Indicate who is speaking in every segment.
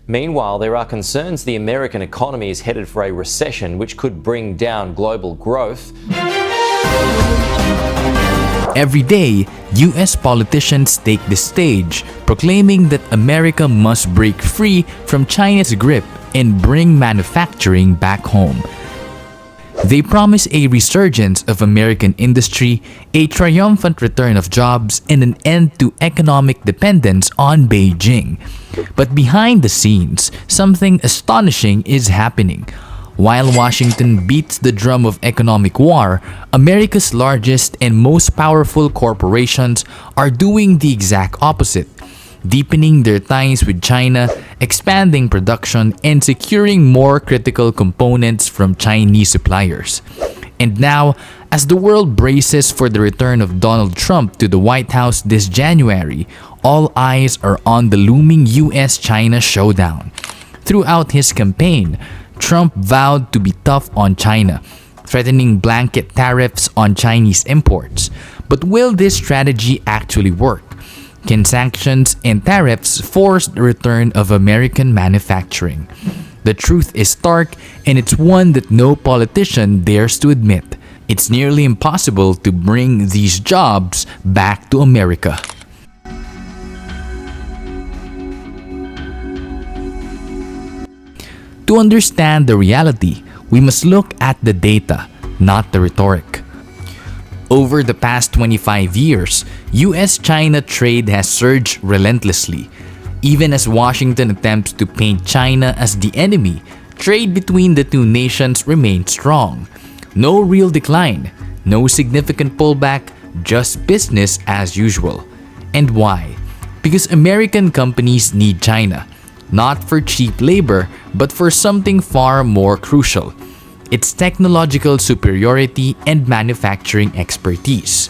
Speaker 1: Meanwhile, there are concerns the American economy is headed for a recession, which could bring down global growth.
Speaker 2: Every day, US politicians take the stage, proclaiming that America must break free from China's grip and bring manufacturing back home. They promise a resurgence of American industry, a triumphant return of jobs, and an end to economic dependence on Beijing. But behind the scenes, something astonishing is happening. While Washington beats the drum of economic war, America's largest and most powerful corporations are doing the exact opposite, deepening their ties with China, expanding production, and securing more critical components from Chinese suppliers. And now, as the world braces for the return of Donald Trump to the White House this January, all eyes are on the looming US-China showdown. Throughout his campaign, Trump vowed to be tough on China, threatening blanket tariffs on Chinese imports. But will this strategy actually work? Can sanctions and tariffs force the return of American manufacturing? The truth is stark, and it's one that no politician dares to admit. It's nearly impossible to bring these jobs back to America. To understand the reality, we must look at the data, not the rhetoric. Over the past 25 years, US-China trade has surged relentlessly. Even as Washington attempts to paint China as the enemy, trade between the two nations remains strong. No real decline, no significant pullback, just business as usual. And why? Because American companies need China, not for cheap labor, but for something far more crucial: its technological superiority and manufacturing expertise.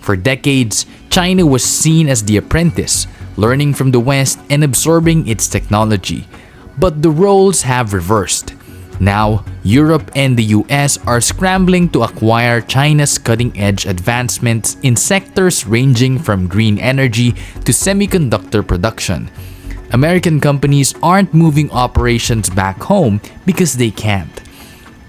Speaker 2: For decades, China was seen as the apprentice, learning from the West and absorbing its technology. But the roles have reversed. Now, Europe and the US are scrambling to acquire China's cutting-edge advancements in sectors ranging from green energy to semiconductor production. American companies aren't moving operations back home because they can't.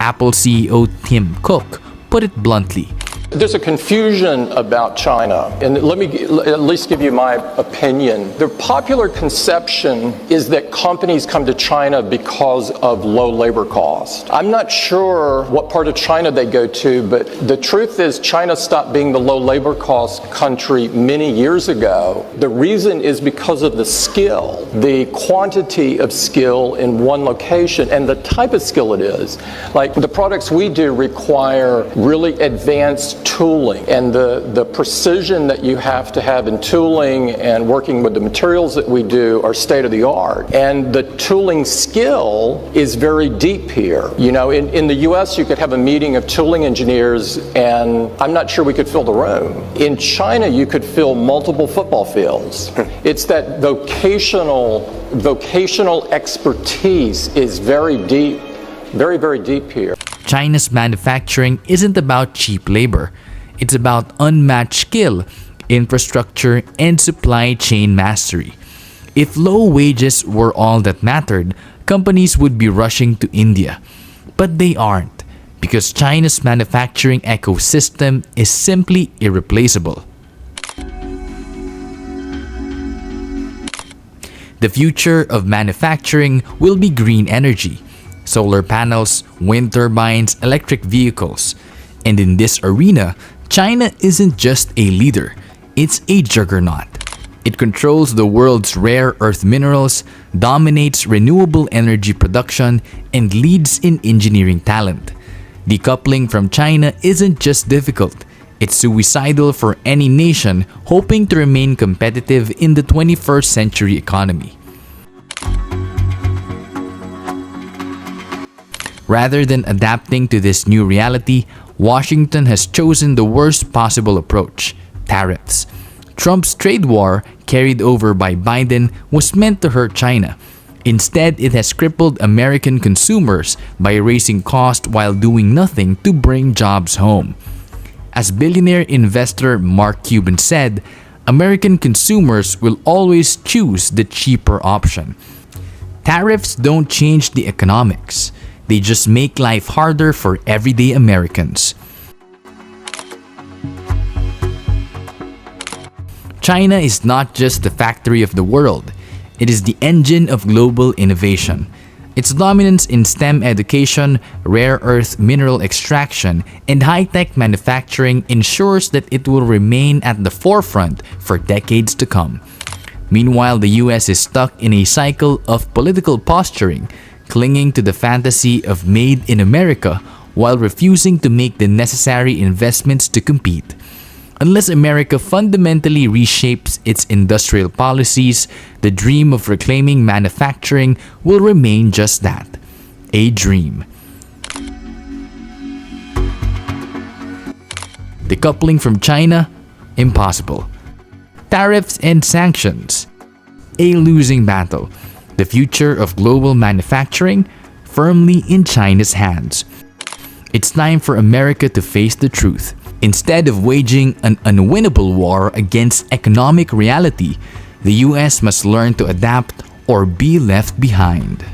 Speaker 2: Apple CEO Tim Cook put it bluntly.
Speaker 3: There's a confusion about China, and let me at least give you my opinion. The popular conception is that companies come to China because of low labor costs. I'm not sure what part of China they go to, but the truth is China stopped being the low labor cost country many years ago. The reason is because of the skill, the quantity of skill in one location, and the type of skill it is. Like the products we do require really advanced tooling, and the precision that you have to have in tooling and working with the materials that we do are state of the art. And the tooling skill is very deep here. You know, in the US you could have a meeting of tooling engineers and I'm not sure we could fill the room. In China you could fill multiple football fields. It's that vocational expertise is very deep, very, very deep here.
Speaker 2: China's manufacturing isn't about cheap labor. It's about unmatched skill, infrastructure, and supply chain mastery. If low wages were all that mattered, companies would be rushing to India. But they aren't, because China's manufacturing ecosystem is simply irreplaceable. The future of manufacturing will be green energy. Solar panels, wind turbines, electric vehicles. And in this arena, China isn't just a leader, it's a juggernaut. It controls the world's rare earth minerals, dominates renewable energy production, and leads in engineering talent. Decoupling from China isn't just difficult, it's suicidal for any nation hoping to remain competitive in the 21st century economy. Rather than adapting to this new reality, Washington has chosen the worst possible approach: tariffs. Trump's trade war, carried over by Biden, was meant to hurt China. Instead, it has crippled American consumers by raising costs while doing nothing to bring jobs home. As billionaire investor Mark Cuban said, American consumers will always choose the cheaper option. Tariffs don't change the economics. They just make life harder for everyday Americans. China is not just the factory of the world. It is the engine of global innovation. Its dominance in STEM education, rare earth mineral extraction, and high-tech manufacturing ensures that it will remain at the forefront for decades to come. Meanwhile, the US is stuck in a cycle of political posturing, clinging to the fantasy of Made in America while refusing to make the necessary investments to compete. Unless America fundamentally reshapes its industrial policies, the dream of reclaiming manufacturing will remain just that, a dream. Decoupling from China? Impossible. Tariffs and sanctions? A losing battle. The future of global manufacturing? Firmly in China's hands. It's time for America to face the truth. Instead of waging an unwinnable war against economic reality, the US must learn to adapt or be left behind.